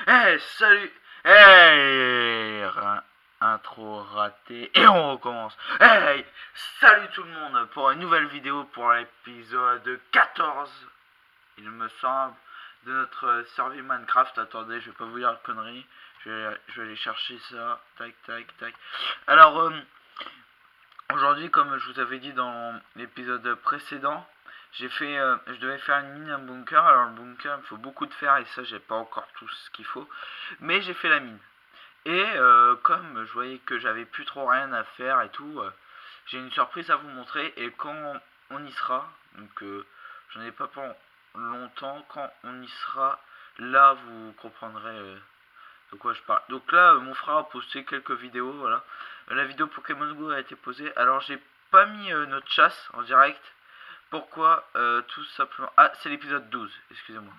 Salut. Hey, intro raté et on recommence. Hey, salut tout le monde pour une nouvelle vidéo pour l'épisode 14, il me semble, de notre survie Minecraft. Attendez, je vais pas vous dire de conneries. Je vais aller chercher ça. Tac, tac, tac. Alors, aujourd'hui, comme je vous avais dit dans l'épisode précédent, je devais faire une mine, un bunker. Alors le bunker, il faut beaucoup de fer et ça, j'ai pas encore tout ce qu'il faut, mais j'ai fait la mine. Et comme je voyais que j'avais plus trop rien à faire et tout, j'ai une surprise à vous montrer. Et quand on y sera, donc j'en ai pas pour longtemps, quand on y sera, là vous comprendrez de quoi je parle. Donc là, mon frère a posté quelques vidéos, voilà. La vidéo Pokémon Go a été posée. Alors j'ai pas mis notre chasse en direct. Pourquoi tout simplement. Ah, c'est l'épisode 12, excusez-moi.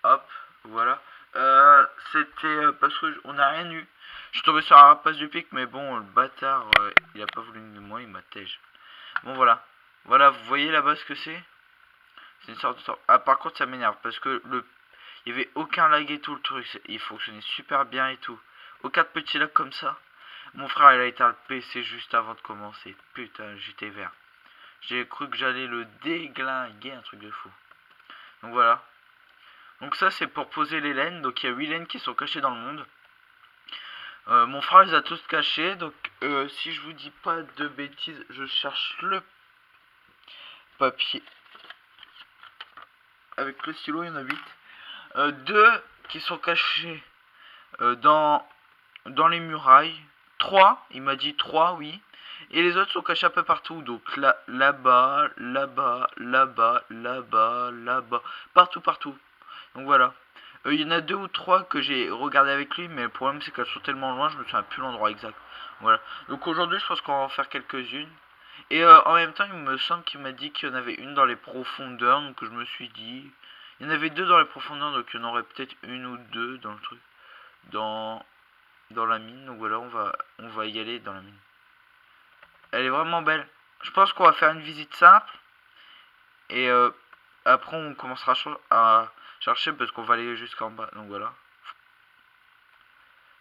Hop, voilà. C'était parce que on n'a rien eu. Je suis tombé sur la rapace du pic, mais bon, le bâtard, il a pas voulu de moi, il m'a tège. Bon, voilà. Voilà, vous voyez là-bas ce que c'est. C'est une sorte de... Ah, par contre, ça m'énerve parce que il y avait aucun lag et tout, le truc. Il fonctionnait super bien et tout. Aucun petit lag comme ça. Mon frère, il a éteint le PC juste avant de commencer. Putain, j'étais vert. J'ai cru que j'allais le déglinguer, un truc de fou. Donc voilà. Donc ça c'est pour poser les laines. Donc il y a 8 laines qui sont cachées dans le monde. Mon frère les a tous cachés. Donc si je vous dis pas de bêtises, je cherche le papier. Avec le stylo, il y en a 8. Deux qui sont cachés dans les murailles. 3, il m'a dit 3, oui. Et les autres sont cachés un peu partout. Donc là-bas, là-bas, là-bas, là-bas, là-bas. Partout, partout. Donc voilà. Il y en a 2 ou 3 que j'ai regardé avec lui, mais le problème c'est qu'elles sont tellement loin, je me souviens plus l'endroit exact. Voilà. Donc aujourd'hui, je pense qu'on va en faire quelques-unes. Et en même temps, il me semble qu'il m'a dit qu'il y en avait une dans les profondeurs, donc je me suis dit... Il y en avait 2 dans les profondeurs, donc il y en aurait peut-être une ou 2 dans le truc. Dans, dans la mine, donc voilà, on va y aller dans la mine. Elle est vraiment belle. Je pense qu'on va faire une visite simple. Et après, on commencera à chercher parce qu'on va aller jusqu'en bas. Donc voilà.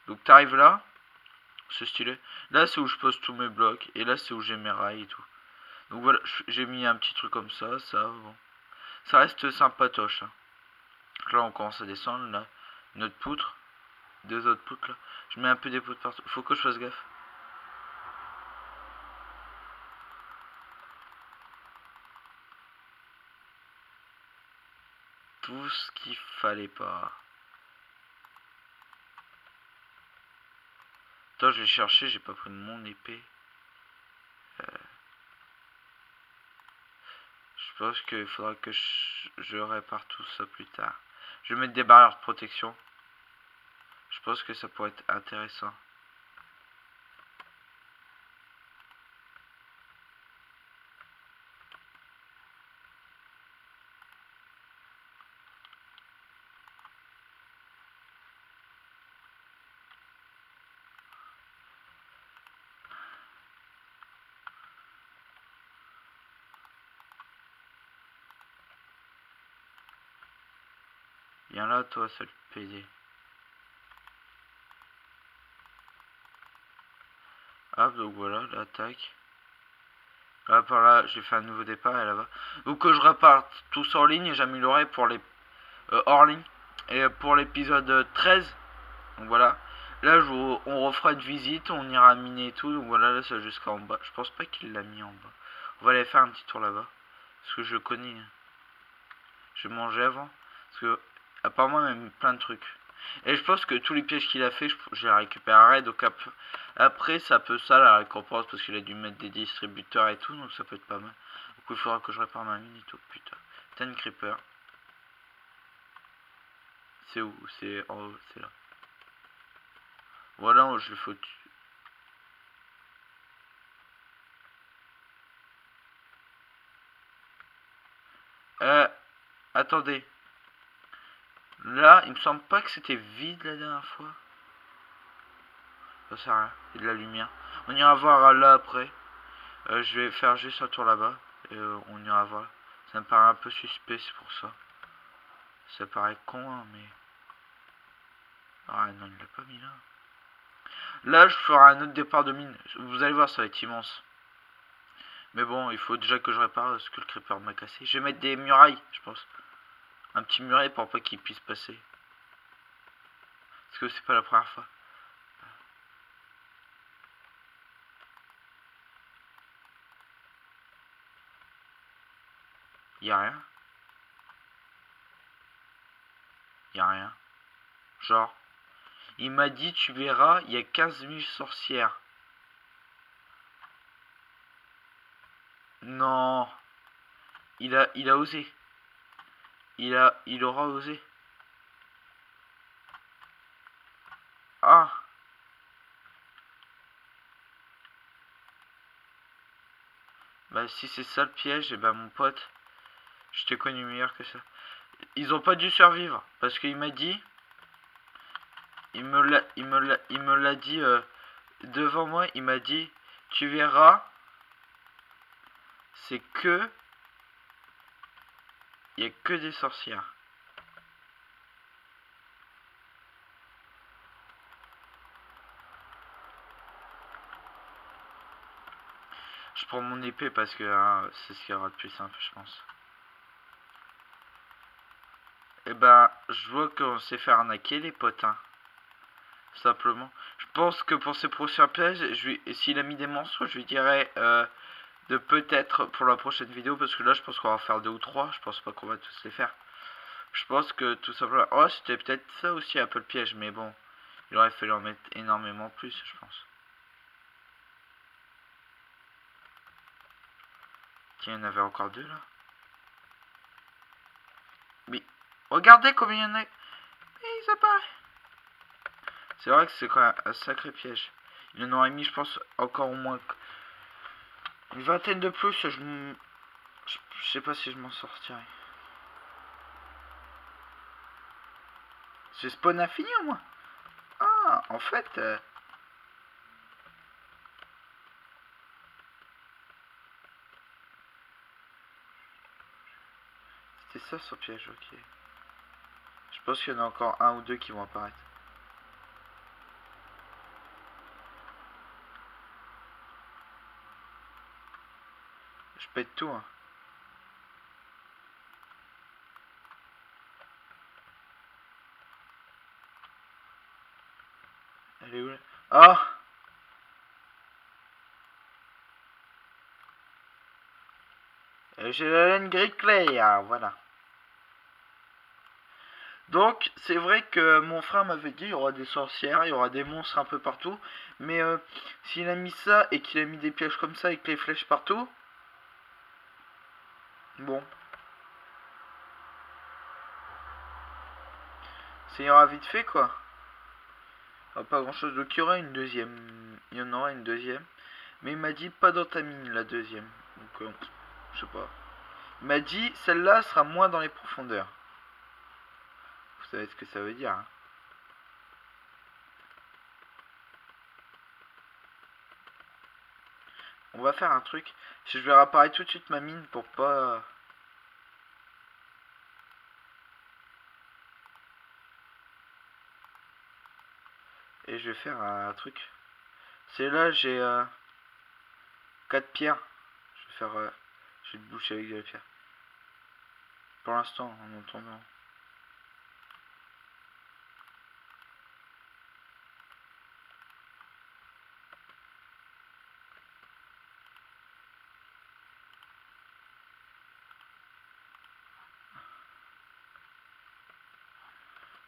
Donc t'arrives là, c'est stylé. Là c'est où je pose tous mes blocs. Et là c'est où j'ai mes rails et tout. Donc voilà, j'ai mis un petit truc comme ça, bon. Ça reste sympatoche. Hein. Là on commence à descendre, là. Notre poutre. 2 autres poutres là. Je mets un peu des poutres partout. Faut que je fasse gaffe. Tout ce qu'il fallait pas. Attends, je vais chercher, j'ai pas pris mon épée. Je pense qu'il faudra que je répare tout ça plus tard. Je vais mettre des barrières de protection. Je pense que ça pourrait être intéressant. Viens là, toi, sale PD. Hop, donc voilà, l'attaque. Là, par là, j'ai fait un nouveau départ et là-bas. Donc que je reparte tous en ligne et j'améliorerai pour les hors ligne. Et pour l'épisode 13, donc voilà. Là, on refera une visite, on ira miner et tout. Donc voilà, là, c'est jusqu'en bas. Je pense pas qu'il l'a mis en bas. On va aller faire un petit tour là-bas. Parce que je connais. Je mangeais avant. Parce que, apparemment, il m'a mis plein de trucs. Et je pense que tous les pièges qu'il a fait, je les récupérerai. Donc après, ça peut ça la récompense. Parce qu'il a dû mettre des distributeurs et tout. Donc ça peut être pas mal. Donc il faudra que je répare ma mine et tout. Putain. T'as une creeper. C'est où? C'est en haut. C'est là. Voilà, je le fais au-dessus. Attendez. Là, il me semble pas que c'était vide la dernière fois. Ça sert à rien. Il y a de la lumière. On ira voir là après. Je vais faire juste un tour là-bas. Et on ira voir. Ça me paraît un peu suspect, c'est pour ça. Ça paraît con, hein, mais... Ah non, il l'a pas mis là. Là, je ferai un autre départ de mine. Vous allez voir, ça va être immense. Mais bon, il faut déjà que je répare ce que le creeper m'a cassé. Je vais mettre des murailles, je pense. Un petit muret pour pas qu'il puisse passer. Parce que c'est pas la première fois. Y'a rien. Y'a rien. Genre, il m'a dit, tu verras, il y a 15 000 sorcières. Non. Il a osé. Il aura osé. Ah. Bah si c'est ça le piège, et bah mon pote, je t'ai connu meilleur que ça. Ils ont pas dû survivre, parce qu'il m'a dit, il me l'a dit devant moi, il m'a dit, tu verras, c'est que, il y a que des sorcières. Je prends mon épée parce que hein, c'est ce qu'il y aura de plus simple, je pense. Et ben, je vois qu'on s'est fait arnaquer, les potes, hein. Simplement. Je pense que pour ces prochains pièges, s'il a mis des monstres, je lui dirais de peut-être pour la prochaine vidéo, parce que là, je pense qu'on va en faire 2 ou 3. Je pense pas qu'on va tous les faire. Je pense que tout simplement... Oh, c'était peut-être ça aussi un peu le piège, mais bon. Il aurait fallu en mettre énormément plus, je pense. Tiens, il y en avait encore 2 là. Mais regardez combien il y en a. Mais ça paraît. C'est vrai que c'est quand même un sacré piège. Il en aurait mis, je pense, encore au moins une vingtaine de plus. Je sais pas si je m'en sortirai. C'est spawn infini au moins. Ah, en fait... C'était ça son piège, ok. Je pense qu'il y en a encore un ou deux qui vont apparaître. Je pète tout, hein. Elle est où là? Ah! J'ai la laine gris clair, voilà. Donc, c'est vrai que mon frère m'avait dit il y aura des sorcières, il y aura des monstres un peu partout. Mais s'il a mis ça et qu'il a mis des pièges comme ça avec les flèches partout, bon, ça ira vite fait quoi. Pas grand chose. Donc il y aura une deuxième. Il y en aura une deuxième. Mais il m'a dit pas dans ta mine la deuxième. Donc je sais pas. Il m'a dit celle-là sera moins dans les profondeurs. Vous savez ce que ça veut dire, hein. On va faire un truc. Si je vais réparer tout de suite ma mine pour pas... Et je vais faire un truc. C'est là j'ai 4 pierres. Je vais faire... je vais te boucher avec de la pierre. Pour l'instant, en entendant.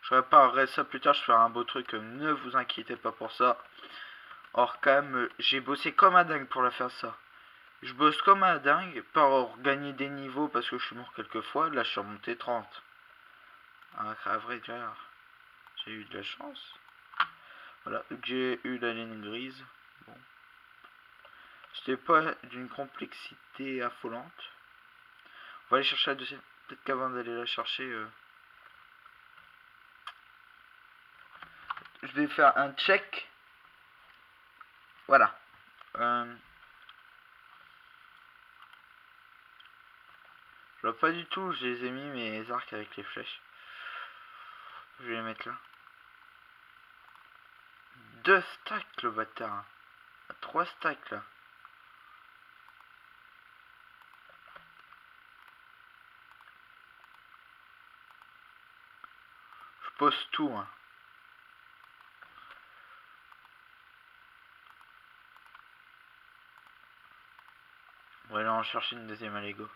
Je réparerai ça plus tard, je ferai un beau truc, ne vous inquiétez pas pour ça. Or quand même, j'ai bossé comme un dingue pour la faire ça. Je bosse comme un dingue pour gagner des niveaux parce que je suis mort quelques fois. Là je suis remonté 30. À vrai dire, j'ai eu de la chance. Voilà, j'ai eu la laine grise. Bon. C'était pas d'une complexité affolante. On va aller chercher la deuxième. Peut-être qu'avant d'aller la chercher... je vais faire un check. Voilà. Je vois pas du tout où je les ai mis mes arcs avec les flèches. Je vais les mettre là. 2 stacks le bâtard. 3 stacks là. Je pose tout. Hein. On va aller en chercher une deuxième à Lego.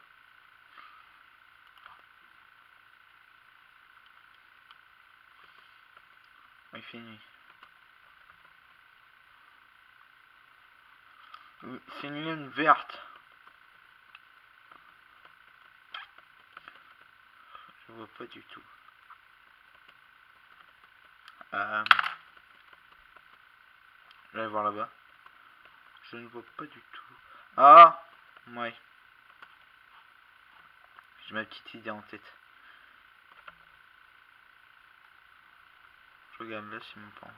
Il finit. C'est une ligne verte. Je vois pas du tout. Je vais aller voir là-bas. Je ne vois pas du tout. Ah ouais. J'ai ma petite idée en tête. Je regarde là, c'est mon temps.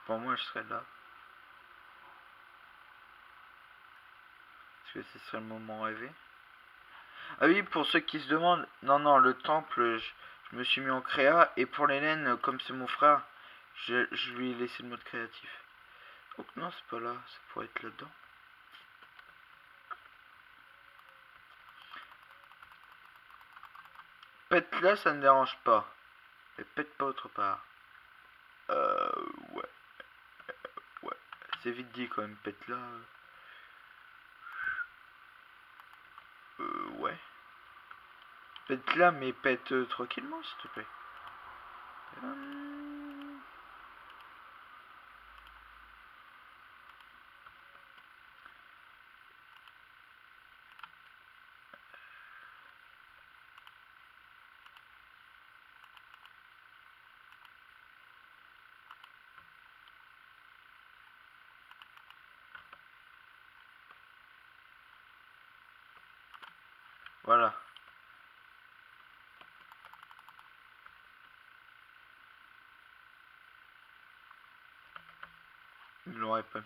Pour moi, je serais là. Est-ce que ce serait le moment rêvé? Ah oui, pour ceux qui se demandent, non, le temple, je me suis mis en créa. Et pour l'Hélène, comme c'est mon frère, je lui ai laissé le mode créatif. Donc non, c'est pas là, ça pourrait être là-dedans. Pète là, ça ne dérange pas. Mais pète pas autre part. Ouais. Ouais. C'est vite dit quand même, pète là. Ouais. Pète là, mais pète tranquillement, s'il te plaît. Voilà. Il l'aurait pas mis.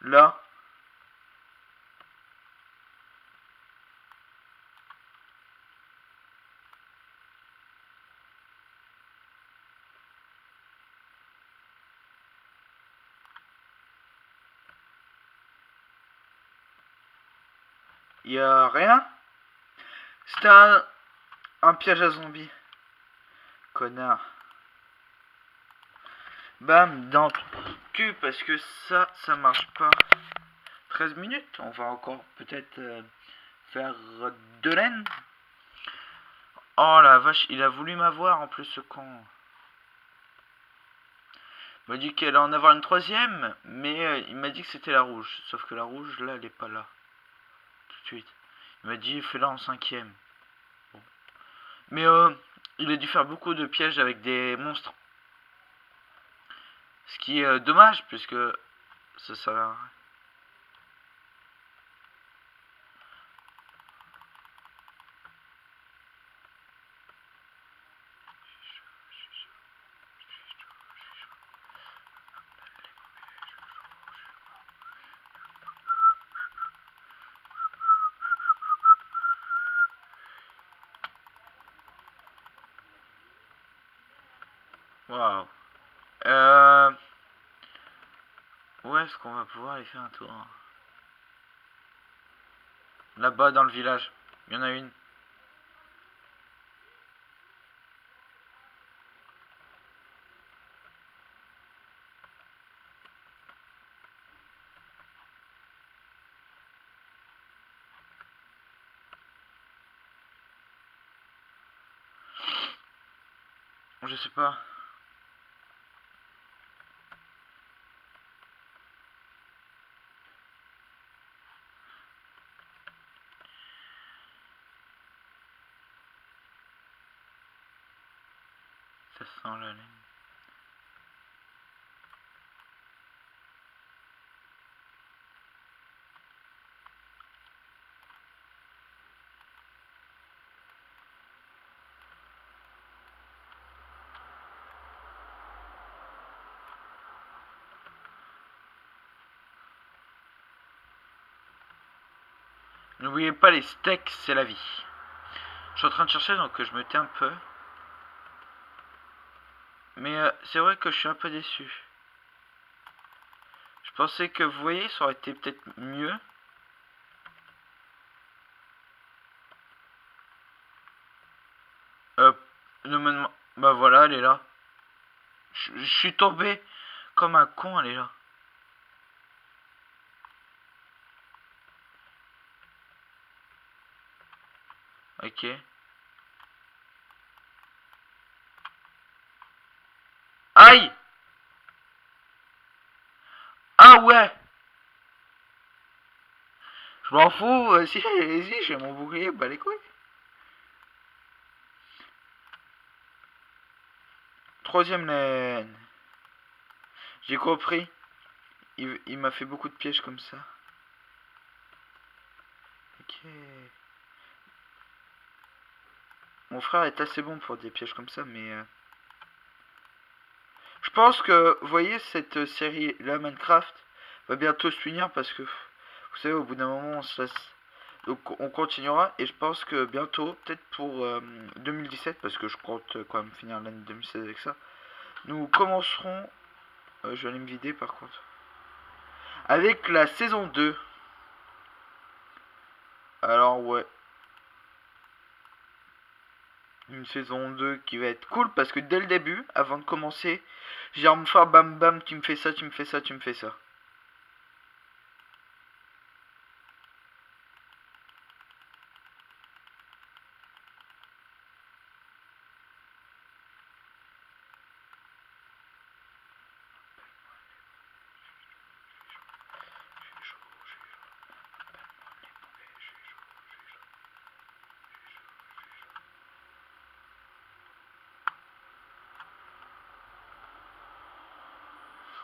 Là. Y a rien. C'était un piège à zombies. Connard. Bam, dans ton cul, parce que ça marche pas. 13 minutes, on va encore peut-être faire de laine. Oh la vache, il a voulu m'avoir en plus ce con. Il m'a dit qu'elle allait en avoir une troisième, mais il m'a dit que c'était la rouge. Sauf que la rouge, là, elle est pas là. Tout de suite. Il m'a dit, fais-la en cinquième. Bon. Mais il a dû faire beaucoup de pièges avec des monstres. Ce qui est dommage, puisque ça sert à rien. Waouh. Où est-ce qu'on va pouvoir aller faire un tour? Là-bas dans le village. Il y en a une. Je sais pas. Ça sent la laine. N'oubliez pas, les steaks, c'est la vie. Je suis en train de chercher, donc je me tais un peu. Mais c'est vrai que je suis un peu déçu. Je pensais que, vous voyez, ça aurait été peut-être mieux. Ne me demande... Bah voilà, elle est là. Je suis tombé comme un con, elle est là. Ok. Aïe! Ah ouais! Je m'en fous, si, si, j'ai mon bouclier, bah les couilles. Troisième laine. J'ai compris. Il m'a fait beaucoup de pièges comme ça. Ok. Mon frère est assez bon pour des pièges comme ça, mais... Je pense que, vous voyez, cette série, la Minecraft, va bientôt se finir parce que, vous savez, au bout d'un moment, on se lasse. Donc on continuera et je pense que bientôt, peut-être pour 2017, parce que je compte quand même finir l'année 2016 avec ça, nous commencerons, je vais aller me vider par contre, avec la saison 2. Alors ouais, une saison 2 qui va être cool parce que dès le début, avant de commencer, j'ai à me faire bam bam, tu me fais ça, tu me fais ça, tu me fais ça.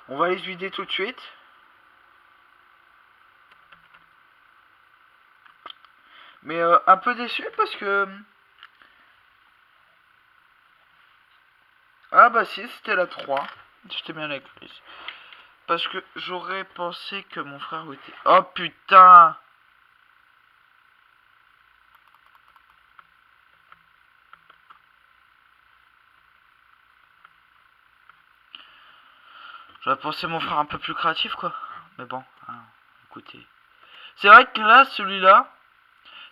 On va aller se vider tout de suite. Mais un peu déçu parce que... Ah bah si, c'était la 3. J'étais bien avec lui. Parce que j'aurais pensé que mon frère était... Oh putain! J'aurais pensé mon frère un peu plus créatif quoi. Mais bon, hein, écoutez. C'est vrai que là, celui-là,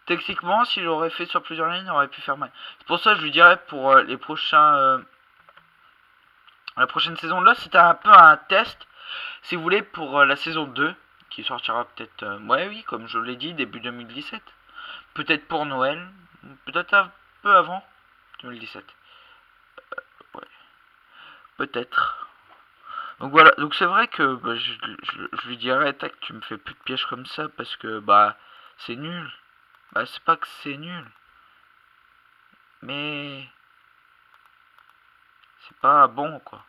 techniquement, s'il aurait fait sur plusieurs lignes, il aurait pu faire mal. C'est pour ça que je lui dirais pour les prochains... la prochaine saison, là, c'était un peu un test, si vous voulez, pour la saison 2, qui sortira peut-être... ouais, oui, comme je l'ai dit, début 2017. Peut-être pour Noël, peut-être un peu avant 2017. Ouais, peut-être. Donc voilà, donc c'est vrai que bah, je lui dirais, tac, tu me fais plus de pièges comme ça parce que bah c'est nul. Bah c'est pas que c'est nul, mais c'est pas bon quoi.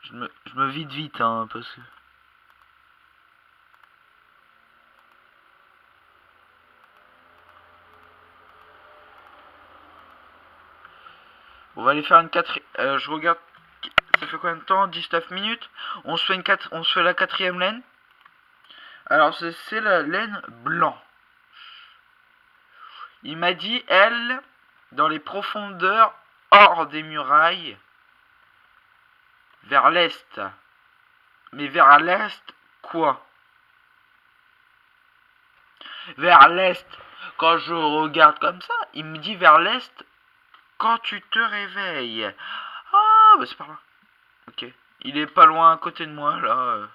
Je me vide vite hein parce que... On va aller faire une quatrième... je regarde... Ça fait combien de temps? 19 minutes. On se fait la quatrième laine. Alors c'est la laine blanc. Il m'a dit, elle, dans les profondeurs hors des murailles, vers l'est. Mais vers l'est, quoi? Vers l'est. Quand je regarde comme ça, il me dit vers l'est quand tu te réveilles. Ah, bah c'est par là. Ok. Il est pas loin à côté de moi, là.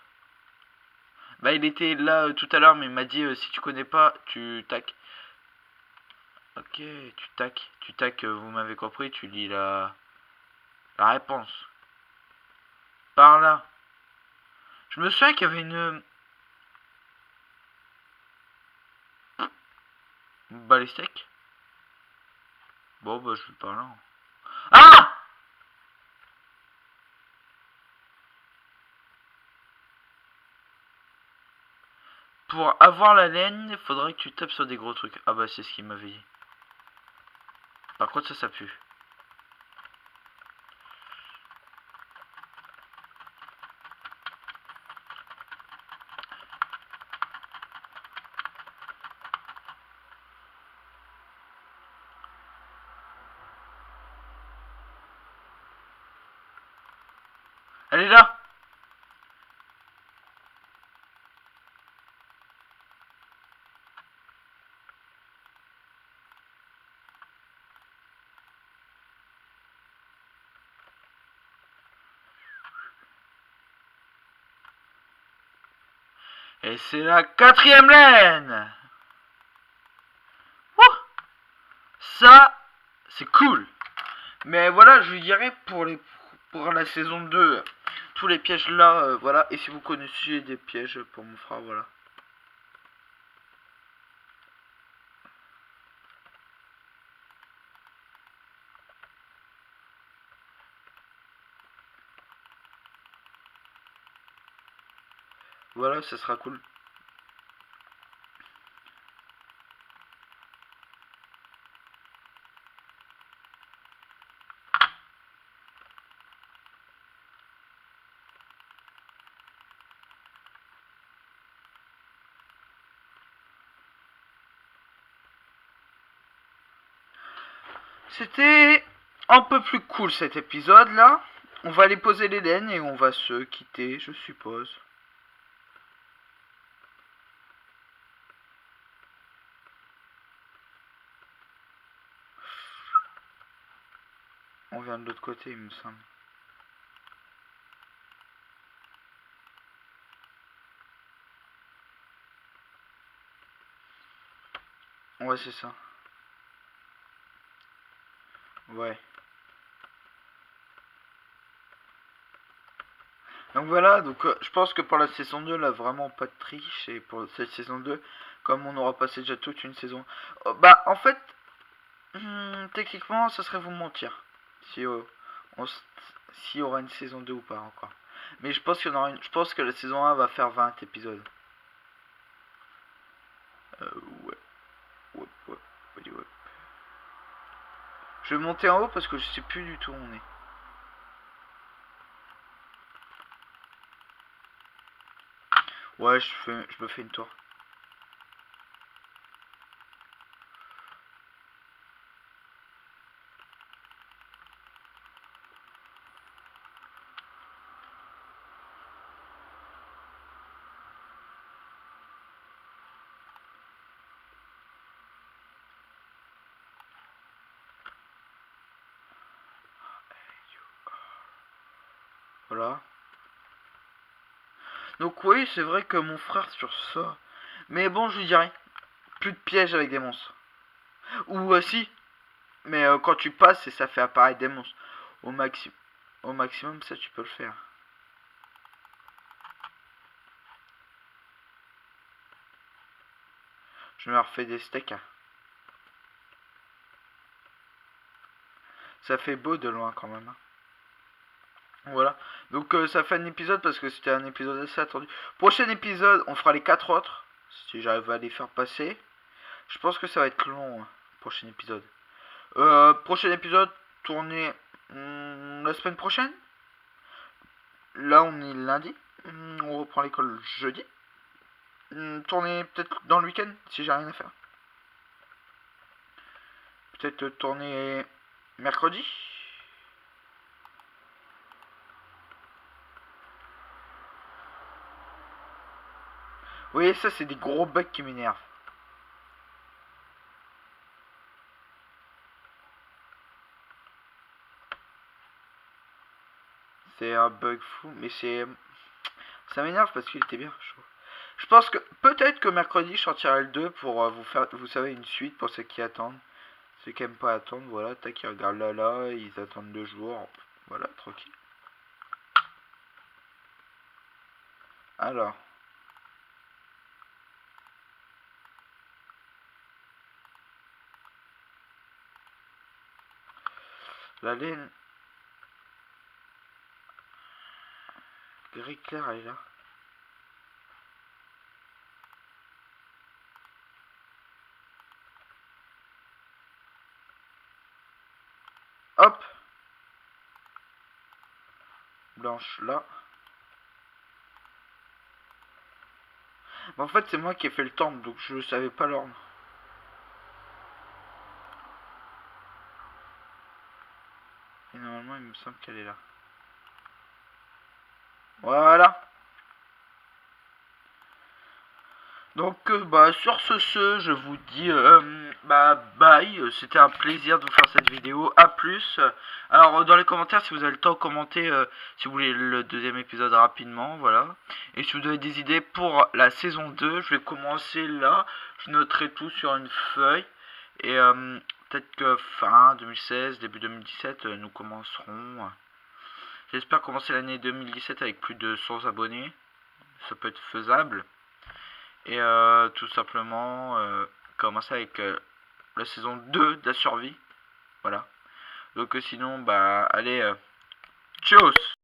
Bah, il était là tout à l'heure, mais il m'a dit si tu connais pas, tu tac. Ok, tu tac, vous m'avez compris, tu lis la réponse. Par là. Je me souviens qu'il y avait une balistique. Bon, bah, je vais par là. Ah! Pour avoir la laine, il faudrait que tu tapes sur des gros trucs. Ah bah, c'est ce qu'il m'avait dit. Par contre, ça pue. Elle est là. Et c'est la 4e laine. Wouh, ça, c'est cool. Mais voilà, je dirais pour la saison 2, tous les pièges là, voilà. Et si vous connaissiez des pièges pour mon frère, voilà. Voilà, ça sera cool. C'était un peu plus cool cet épisode là. On va aller poser les laines et on va se quitter, je suppose. On vient de l'autre côté, il me semble. Ouais, c'est ça. Ouais. Donc voilà, donc je pense que pour la saison 2, là, vraiment pas de triche. Et pour cette saison 2, comme on aura passé déjà toute une saison... bah, en fait, techniquement, ça serait vous mentir. Si s'il y aura une saison 2 ou pas encore. Mais je pense qu'il y en aura une. Je pense que la saison 1 va faire 20 épisodes. Ouais. Ouais, ouais, ouais, ouais. Je vais monter en haut parce que je sais plus du tout où on est. Ouais, je me fais une tour. Voilà. Donc oui, c'est vrai que mon frère sur ça. Mais bon, je lui dirais. Plus de pièges avec des monstres. Ou si. Mais quand tu passes, et ça fait apparaître des monstres. Au maximum, ça tu peux le faire. Je me refais des steaks. Hein. Ça fait beau de loin quand même. Hein. Voilà. Donc ça fait un épisode parce que c'était un épisode assez attendu. Prochain épisode, on fera les 4 autres. Si j'arrive à les faire passer. Je pense que ça va être long. Prochain épisode. Prochain épisode, tourné la semaine prochaine. Là, on est lundi. On reprend l'école jeudi. Tourner peut-être dans le week-end si j'ai rien à faire. Peut-être tourner mercredi. Oui, ça c'est des gros bugs qui m'énervent. C'est un bug fou, mais ça m'énerve parce qu'il était bien chaud. Je pense que peut-être que mercredi je sortirai le 2 pour vous faire, vous savez, une suite pour ceux qui attendent. Ceux qui aiment pas attendre, voilà, tac, ils regardent là, ils attendent 2 jours. Voilà, tranquille. Alors. La laine. Gris clair, elle est là. Hop. Blanche là. Mais en fait, c'est moi qui ai fait le temple, donc je savais pas l'ordre. Et normalement, il me semble qu'elle est là. Voilà. Donc sur ce, je vous dis bye. C'était un plaisir de vous faire cette vidéo. A plus. Alors dans les commentaires, si vous avez le temps, commentez si vous voulez le deuxième épisode rapidement, voilà. Et si vous avez des idées pour la saison 2, je vais commencer là. Je noterai tout sur une feuille. Et peut-être que fin 2016, début 2017, nous commencerons. J'espère commencer l'année 2017 avec plus de 100 abonnés. Ça peut être faisable. Et tout simplement commencer avec la saison 2 de la survie. Voilà. Donc sinon, allez, tchuss.